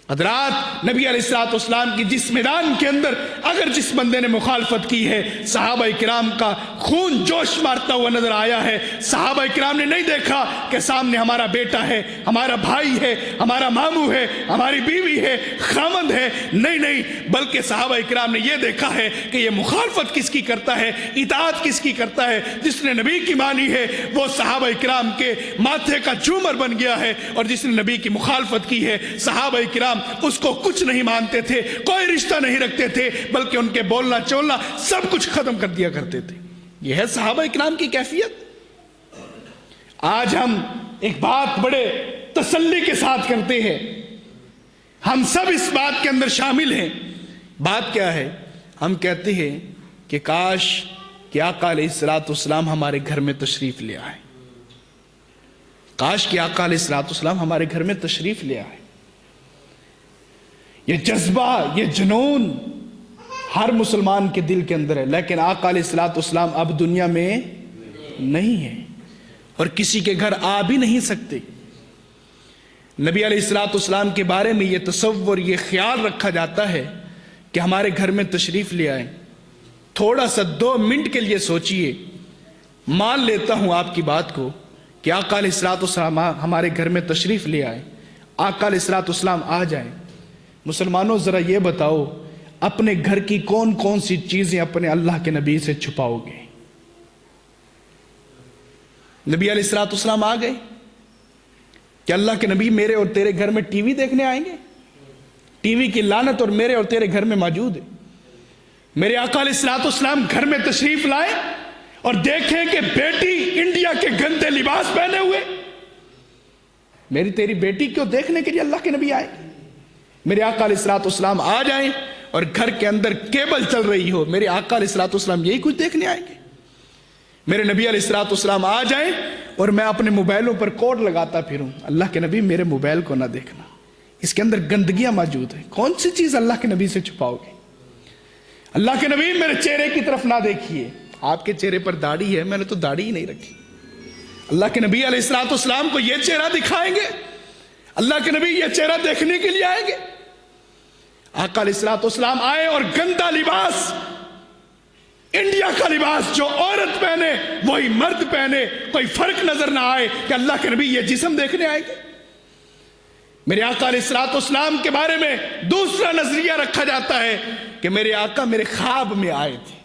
حضرات, نبی علیہ السلام کی جس میدان کے اندر اگر جس بندے نے مخالفت کی ہے, صحابہ کرام کا خون جوش مارتا ہوا نظر آیا ہے. صحابہ کرام نے نہیں دیکھا کہ سامنے ہمارا بیٹا ہے, ہمارا بھائی ہے, ہمارا ماموں ہے, ہماری بیوی ہے, خامند ہے. نہیں, بلکہ صحابہ کرام نے یہ دیکھا ہے کہ یہ مخالفت کس کی کرتا ہے, اطاعت کس کی کرتا ہے. جس نے نبی کی مانی ہے وہ صحابہ کرام کے ماتھے کا جھومر بن گیا ہے, اور جس نے نبی کی مخالفت کی ہے صحابہ کرام اس کو کچھ نہیں مانتے تھے, کوئی رشتہ نہیں رکھتے تھے, بلکہ ان کے بولنا چولنا سب کچھ ختم کر دیا کرتے تھے. یہ ہے صحابہ کرام کی کیفیت. آج ہم ایک بات بڑے تسلی کے ساتھ کرتے ہیں, ہم سب اس بات کے اندر شامل ہیں. بات کیا ہے؟ ہم کہتے ہیں کہ کاش کہ آقا علیہ السلام ہمارے گھر میں تشریف لے آئے, کاش کہ آقا علیہ السلام ہمارے گھر میں تشریف لے آئے. یہ جذبہ, یہ جنون ہر مسلمان کے دل کے اندر ہے, لیکن آقا علیہ السلام اب دنیا میں نہیں ہے اور کسی کے گھر آ بھی نہیں سکتے. نبی علیہ السلام کے بارے میں یہ تصور, یہ خیال رکھا جاتا ہے کہ ہمارے گھر میں تشریف لے آئیں. تھوڑا سا 2 منٹ کے لیے سوچئے, مان لیتا ہوں آپ کی بات کو کہ آقا علیہ السلام ہمارے گھر میں تشریف لے آئیں, آقا علیہ السلام آ جائیں. مسلمانوں ذرا یہ بتاؤ, اپنے گھر کی کون کون سی چیزیں اپنے اللہ کے نبی سے چھپاؤ گے؟ نبی علیہ السلام آ گئے کہ اللہ کے نبی میرے اور تیرے گھر میں ٹی وی دیکھنے آئیں گے؟ ٹی وی کی لعنت اور میرے اور تیرے گھر میں موجود ہے. میرے آقا علیہ السلام گھر میں تشریف لائے اور دیکھیں کہ بیٹی انڈیا کے گندے لباس پہنے ہوئے. میری تیری بیٹی کو دیکھنے کے لیے اللہ کے نبی آئے. میرے آقا علیہ السلام آ جائیں اور گھر کے اندر کیبل چل رہی ہو, میرے آقا علیہ السلام یہی کچھ دیکھنے آئیں گے؟ میرے نبی علیہ السلام آ جائیں اور میں اپنے موبائلوں پر کوڈ لگاتا پھروں, اللہ کے نبی میرے موبائل کو نہ دیکھنا, اس کے اندر گندگیاں موجود ہیں. کون سی چیز اللہ کے نبی سے چھپاؤ گے؟ اللہ کے نبی میرے چہرے کی طرف نہ دیکھیے. آپ کے چہرے پر داڑھی ہے, میں نے تو داڑھی ہی نہیں رکھی. اللہ کے نبی علیہ السلام کو یہ چہرہ دکھائیں گے؟ اللہ کے نبی یہ چہرہ دیکھنے کے لیے آئیں گے؟ آقا علیہ السلام آئے اور گندا لباس, انڈیا کا لباس جو عورت پہنے وہی مرد پہنے, کوئی فرق نظر نہ آئے کہ اللہ کے نبی یہ جسم دیکھنے آئے گے. میرے آقا علیہ السلام کے بارے میں دوسرا نظریہ رکھا جاتا ہے کہ میرے آقا میرے خواب میں آئے تھے,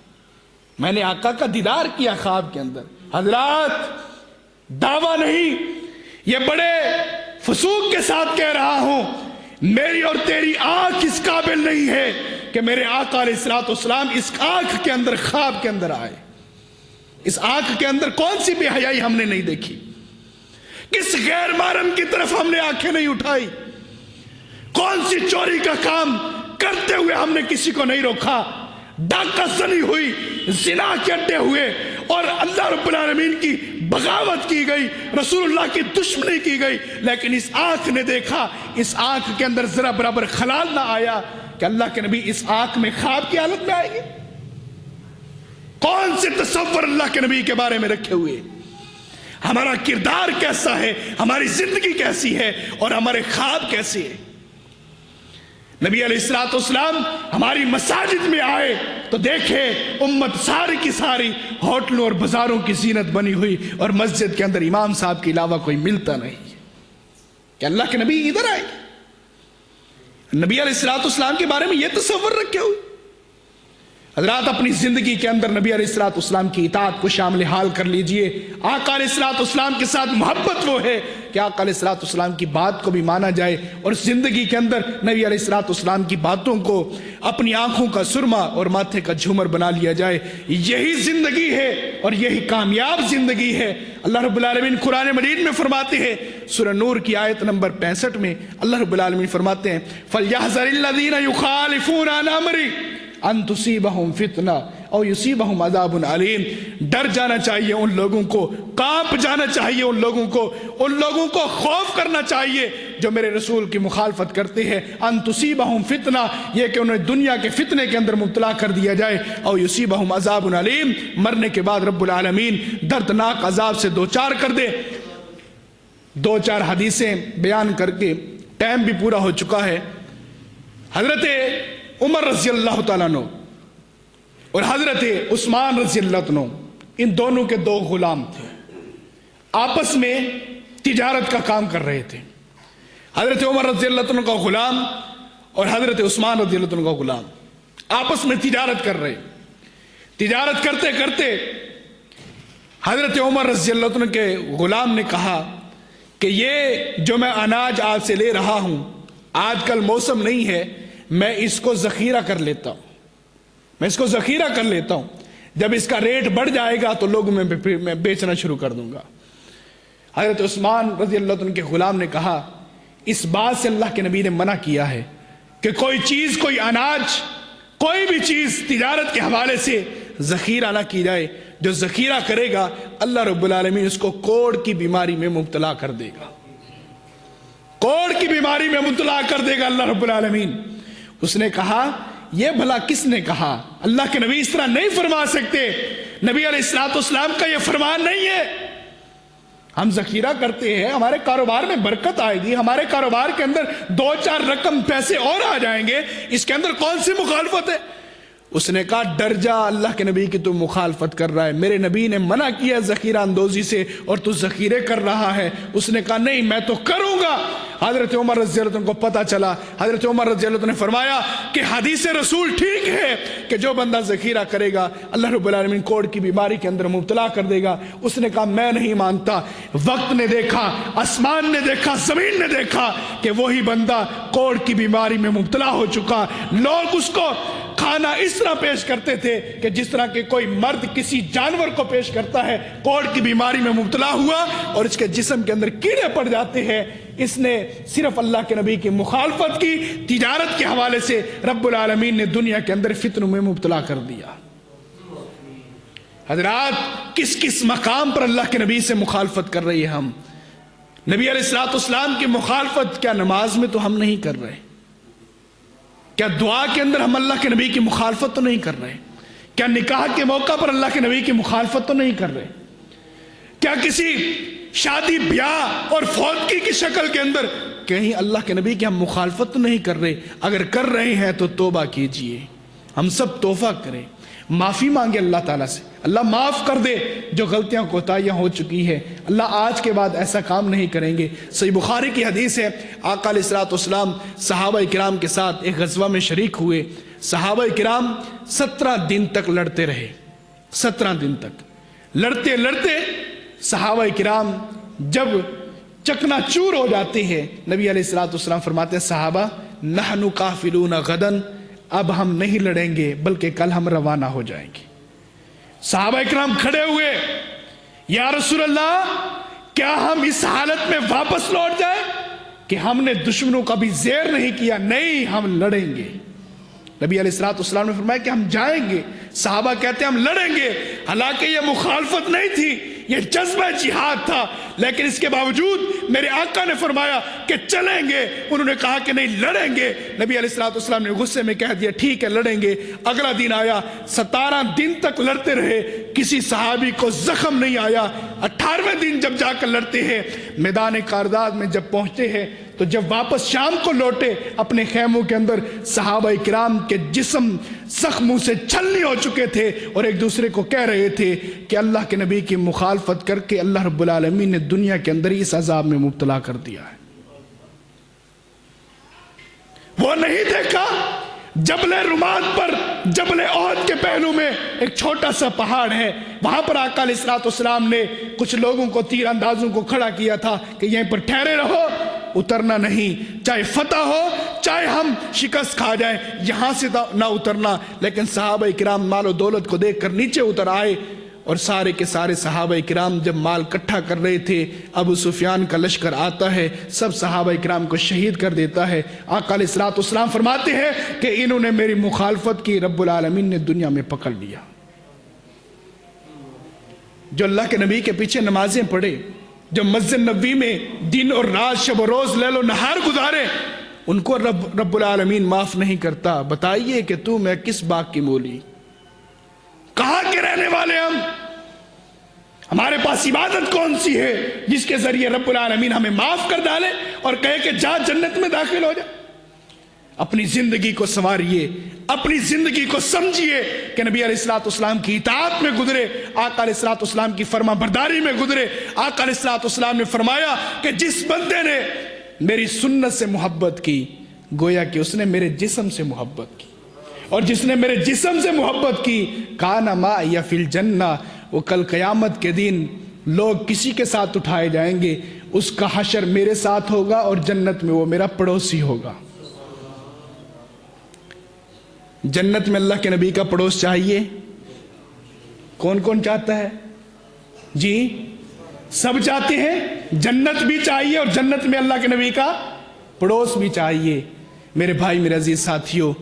میں نے آقا کا دیدار کیا خواب کے اندر. حضرات دعویٰ نہیں, یہ بڑے فسوق کے ساتھ کہہ رہا ہوں, میری اور تیری آنکھ اس قابل نہیں ہے کہ میرے آقا علیہ السلام اس آنکھ کے اندر خواب کے اندر آئے. اس آنکھ کے اندر کون سی بے حیائی ہم نے نہیں دیکھی, کس غیر محرم کی طرف ہم نے آنکھیں نہیں اٹھائی, کون سی چوری کا کام کرتے ہوئے ہم نے کسی کو نہیں روکا, ڈاکہ زنی ہوئی, زنا کے اڈے ہوئے اور اللہ رب العالمین کی بغاوت کی گئی, رسول اللہ کی دشمنی کی گئی, لیکن اس آنکھ نے دیکھا, اس آنکھ کے اندر ذرا برابر خلال نہ آیا کہ اللہ کے نبی اس آنکھ میں خواب کی حالت میں آئیں گے. کون سے تصور اللہ کے نبی کے بارے میں رکھے ہوئے. ہمارا کردار کیسا ہے، ہماری زندگی کیسی ہے اور ہمارے خواب کیسے ہیں۔ نبی علیہ الصلوۃ والسلام ہماری مساجد میں آئے تو دیکھے امت ساری کی ساری ہوٹلوں اور بازاروں کی زینت بنی ہوئی، اور مسجد کے اندر امام صاحب کے علاوہ کوئی ملتا نہیں ہے کہ اللہ کے نبی ادھر آئے۔ نبی علیہ الصلوۃ والسلام کے بارے میں یہ تصور رکھے ہوئے۔ حضرات اپنی زندگی کے اندر نبی علیہ الصلوۃ والسلام کی اطاعت کو شامل حال کر لیجئے۔ آقا علیہ الصلوۃ والسلام کے ساتھ محبت وہ ہے کہ آقا علیہ الصلوۃ والسلام کی بات کو بھی مانا جائے، اور زندگی کے اندر نبی علیہ الصلوۃ والسلام کی باتوں کو اپنی آنکھوں کا سرما اور ماتھے کا جھومر بنا لیا جائے۔ یہی زندگی ہے اور یہی کامیاب زندگی ہے۔ اللہ رب العالمین قرآن مجید میں فرماتے ہیں، سورہ نور کی آیت نمبر 65 میں اللہ رب العالمین فرماتے ہیں فَلْيَحْذَرِ الَّذِينَ يُخَالِفُونَ عَنْ أَمْرِهِ ان تصیبہم فتنہ او یصیبہم عذاب علیم۔ ڈر جانا چاہیے ان لوگوں کو، کانپ جانا چاہیے ان لوگوں کو خوف کرنا چاہیے جو میرے رسول کی مخالفت کرتے ہیں۔ ان تصیبہم فتنہ، یہ کہ انہیں دنیا کے فتنے کے اندر مبتلا کر دیا جائے، او یصیبہم عذاب علیم، مرنے کے بعد رب العالمین دردناک عذاب سے دوچار کر دے۔ دو چار حدیثیں بیان کر کے ٹائم بھی پورا ہو چکا ہے۔ حضرت عمر رضی اللہ تعالیٰ عنہ اور حضرت عثمان رضی اللہ عنہ، ان دونوں کے دو غلام تھے، آپس میں تجارت کا کام کر رہے تھے۔ حضرت عمر رضی اللہ عنہ کا غلام اور حضرت عثمان رضی اللہ عنہ کا غلام آپس میں تجارت کر رہے۔ تجارت کرتے کرتے حضرت عمر رضی اللہ عنہ کے غلام نے کہا کہ یہ جو میں اناج آپ سے لے رہا ہوں، آج کل موسم نہیں ہے، میں اس کو ذخیرہ کر لیتا ہوں، جب اس کا ریٹ بڑھ جائے گا تو لوگوں میں بیچنا شروع کر دوں گا۔ حضرت عثمان رضی اللہ عنہ کے غلام نے کہا اس بات سے اللہ کے نبی نے منع کیا ہے کہ کوئی چیز، کوئی اناج، کوئی بھی چیز تجارت کے حوالے سے ذخیرہ نہ کی جائے۔ جو ذخیرہ کرے گا اللہ رب العالمین اس کو کوڑ کی بیماری میں مبتلا کر دے گا، کوڑ کی بیماری میں مبتلا کر دے گا اللہ رب العالمین۔ اس نے کہا یہ بھلا کس نے کہا؟ اللہ کے نبی اس طرح نہیں فرما سکتے، نبی علیہ الصلوۃ والسلام کا یہ فرمان نہیں ہے۔ ہم ذخیرہ کرتے ہیں، ہمارے کاروبار میں برکت آئے گی، ہمارے کاروبار کے اندر دو چار رقم پیسے اور آ جائیں گے، اس کے اندر کون سی مخالفت ہے؟ اس نے کہا ڈر جا، اللہ کے نبی کی تو مخالفت کر رہا ہے، میرے نبی نے منع کیا ذخیرہ اندوزی سے اور تو ذخیرے کر رہا ہے۔ اس نے کہا نہیں میں تو کروں گا۔ حضرت عمر رضی اللہ عنہ کو پتہ چلا، حضرت عمر رضی اللہ عنہ نے فرمایا کہ حدیث رسول ٹھیک ہے کہ جو بندہ ذخیرہ کرے گا اللہ رب العالمین کوڑ کی بیماری کے اندر مبتلا کر دے گا۔ اس نے کہا میں نہیں مانتا۔ وقت نے دیکھا، آسمان نے دیکھا، زمین نے دیکھا کہ وہی بندہ کوڑ کی بیماری میں مبتلا ہو چکا۔ لوگ اس کو کھانا اس طرح پیش کرتے تھے کہ جس طرح کہ کوئی مرد کسی جانور کو پیش کرتا ہے۔ کوڑ کی بیماری میں مبتلا ہوا اور اس کے جسم کے اندر کیڑے پڑ جاتے ہیں۔ اس نے صرف اللہ کے نبی کی مخالفت کی، تجارت کے حوالے سے رب العالمین نے دنیا کے اندر فتنوں میں مبتلا کر دیا۔ حضرات کس کس مقام پر اللہ کے نبی سے مخالفت کر رہی ہے ہم؟ نبی علیہ الصلوۃ والسلام کی مخالفت کیا نماز میں تو ہم نہیں کر رہے؟ کیا دعا کے اندر ہم اللہ کے نبی کی مخالفت تو نہیں کر رہے؟ کیا نکاح کے موقع پر اللہ کے نبی کی مخالفت تو نہیں کر رہے؟ کیا کسی شادی بیاہ اور فوتگی کی شکل کے اندر کہیں اللہ کے نبی کی ہم مخالفت تو نہیں کر رہے؟ اگر کر رہے ہیں تو توبہ کیجئے، ہم سب توبہ کریں، معافی مانگے اللہ تعالیٰ سے، اللہ معاف کر دے جو غلطیاں کوتاہیاں ہو چکی ہے، اللہ آج کے بعد ایسا کام نہیں کریں گے۔ صحیح بخاری کی حدیث ہے، آقا علیہ الصلوۃ والسلام صحابہ کرام کے ساتھ ایک غزوہ میں شریک ہوئے۔ صحابہ کرام 17 دن تک لڑتے رہے، 17 دن تک لڑتے لڑتے صحابہ کرام جب چکنا چور ہو جاتے ہیں، نبی علیہ الصلوۃ والسلام فرماتے ہیں صحابہ نحن قافلون غدن، اب ہم نہیں لڑیں گے بلکہ کل ہم روانہ ہو جائیں گے۔ صحابہ کرام کھڑے ہوئے، یا رسول اللہ کیا ہم اس حالت میں واپس لوٹ جائیں کہ ہم نے دشمنوں کا بھی زیر نہیں کیا؟ نہیں، ہم لڑیں گے۔ نبی علیہ الصلوۃ والسلام نے فرمایا کہ ہم جائیں گے۔ صحابہ کہتے ہیں ہم لڑیں گے، حالانکہ یہ مخالفت نہیں تھی، یہ جذبہ جہاد تھا، لیکن اس کے باوجود میرے آقا نے فرمایا کہ چلیں گے، انہوں نے کہا کہ نہیں لڑیں گے۔ نبی علیہ السلام نے غصے میں کہہ دیا ٹھیک ہے لڑیں گے۔ اگلا دن آیا، 17 دن تک لڑتے رہے، کسی صحابی کو زخم نہیں آیا۔ 18ویں دن جب جا کر لڑتے ہیں، میدان کارداد میں جب پہنچتے ہیں تو جب واپس شام کو لوٹے اپنے خیموں کے اندر، صحابہ کرام کے جسم زخموں سے چھلنی ہو چکے تھے اور ایک دوسرے کو کہہ رہے تھے کہ اللہ کے نبی کی مخالفت کر کے اللہ رب العالمین نے دنیا کے اندر اس عذاب میں مبتلا کر دیا ہے۔ وہ نہیں دیکھا جبل رماد پر، جبل احد کے پہلو میں ایک چھوٹا سا پہاڑ ہے، وہاں پر آقا علیہ السلام نے کچھ لوگوں کو، تیر اندازوں کو کھڑا کیا تھا کہ یہیں پر ٹھہرے رہو، اترنا نہیں، چاہے فتح ہو چاہے ہم شکست کھا جائیں، یہاں سے نہ اترنا۔ لیکن صحابہ کرام مال و دولت کو دیکھ کر نیچے اتر آئے، اور سارے کے سارے صحابہ کرام جب مال اکٹھا کر رہے تھے، ابو سفیان کا لشکر آتا ہے، سب صحابہ کرام کو شہید کر دیتا ہے۔ آقا علیہ السلام فرماتے ہیں کہ انہوں نے میری مخالفت کی، رب العالمین نے دنیا میں پکڑ لیا۔ جو اللہ کے نبی کے پیچھے نمازیں پڑھے، جو مسجد نبوی میں دن اور رات، شب و روز، لیل و نہار گزارے، ان کو رب العالمین معاف نہیں کرتا۔ بتائیے کہ تو میں کس باغ کی مولی، کہاں کے رہنے والے ہم؟ ہمارے پاس عبادت کون سی ہے جس کے ذریعے رب العالمین ہمیں معاف کر ڈالے اور کہے کہ جا جنت میں داخل ہو جا؟ اپنی زندگی کو سنواریے، اپنی زندگی کو سمجھیے کہ نبی علیہ السلام کی اطاعت میں گزرے، آقا علیہ السلام کی فرما برداری میں گزرے۔ آقا علیہ السلام نے فرمایا کہ جس بندے نے میری سنت سے محبت کی، گویا کہ اس نے میرے جسم سے محبت کی، اور جس نے میرے جسم سے محبت کی، کانا معی فی الجنہ، وہ کل قیامت کے دن لوگ کسی کے ساتھ اٹھائے جائیں گے، اس کا حشر میرے ساتھ ہوگا اور جنت میں وہ میرا پڑوسی ہوگا۔ جنت میں اللہ کے نبی کا پڑوس چاہیے؟ کون کون چاہتا ہے جی؟ سب چاہتے ہیں، جنت بھی چاہیے اور جنت میں اللہ کے نبی کا پڑوس بھی چاہیے۔ میرے بھائی، میرے عزیز ساتھیوں،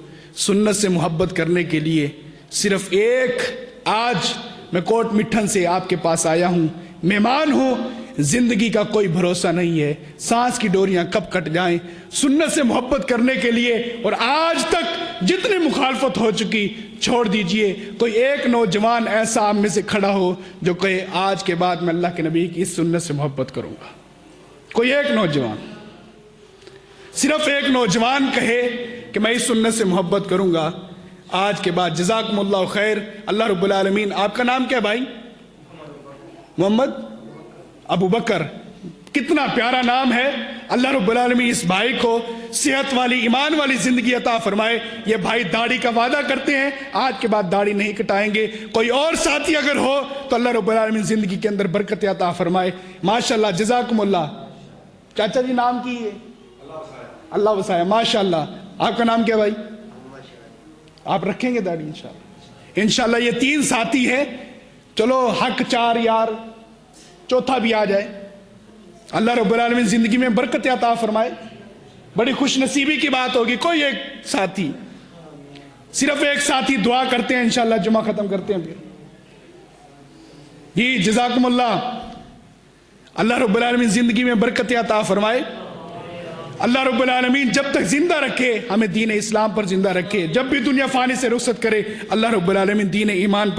سنت سے محبت کرنے کے لیے صرف ایک، آج میں کوٹ مٹھن سے آپ کے پاس آیا ہوں، مہمان ہوں، زندگی کا کوئی بھروسہ نہیں ہے، سانس کی ڈوریاں کب کٹ جائیں۔ سنت سے محبت کرنے کے لیے اور آج تک جتنی مخالفت ہو چکی، چھوڑ دیجئے۔ کوئی ایک نوجوان ایسا آپ میں سے کھڑا ہو جو کہے آج کے بعد میں اللہ کے نبی کی اس سنت سے محبت کروں گا؟ کوئی ایک نوجوان، صرف ایک نوجوان کہے کہ میں اس سنت سے محبت کروں گا آج کے بعد۔ جزاکم اللہ خیر۔ اللہ رب العالمین، آپ کا نام کیا بھائی؟ محمد ابو بکر، کتنا پیارا نام ہے۔ اللہ رب العالمین اس بھائی کو صحت والی، ایمان والی زندگی عطا فرمائے۔ یہ بھائی داڑھی کا وعدہ کرتے ہیں، آج کے بعد داڑھی نہیں کٹائیں گے۔ کوئی اور ساتھی اگر ہو تو اللہ رب العالمین زندگی کے اندر برکت عطا فرمائے۔ ماشاءاللہ، جزاکم اللہ۔ چاچا جی نام کی ہے؟ اللہ وسائے، ماشاءاللہ۔ آپ کا نام کیا بھائی؟ آپ رکھیں گے داڑھی انشاءاللہ؟ انشاءاللہ یہ 3 ساتھی ہیں، چلو حق 4 یار، چوتھا بھی آ جائے۔ اللہ رب العالمین زندگی میں برکت عطا فرمائے۔ بڑی خوش نصیبی کی بات ہوگی، کوئی ایک ساتھی، صرف ایک ساتھی دعا کرتے ہیں، انشاءاللہ جمعہ ختم کرتے ہیں پھر۔ جی جزاکم اللہ۔ اللہ رب العالمین زندگی میں برکت عطا فرمائے۔ اللہ رب العالمین جب تک زندہ رکھے ہمیں دین اسلام پر زندہ رکھے، جب بھی دنیا فانی سے رخصت کرے اللہ رب العالمین دین ایمان پر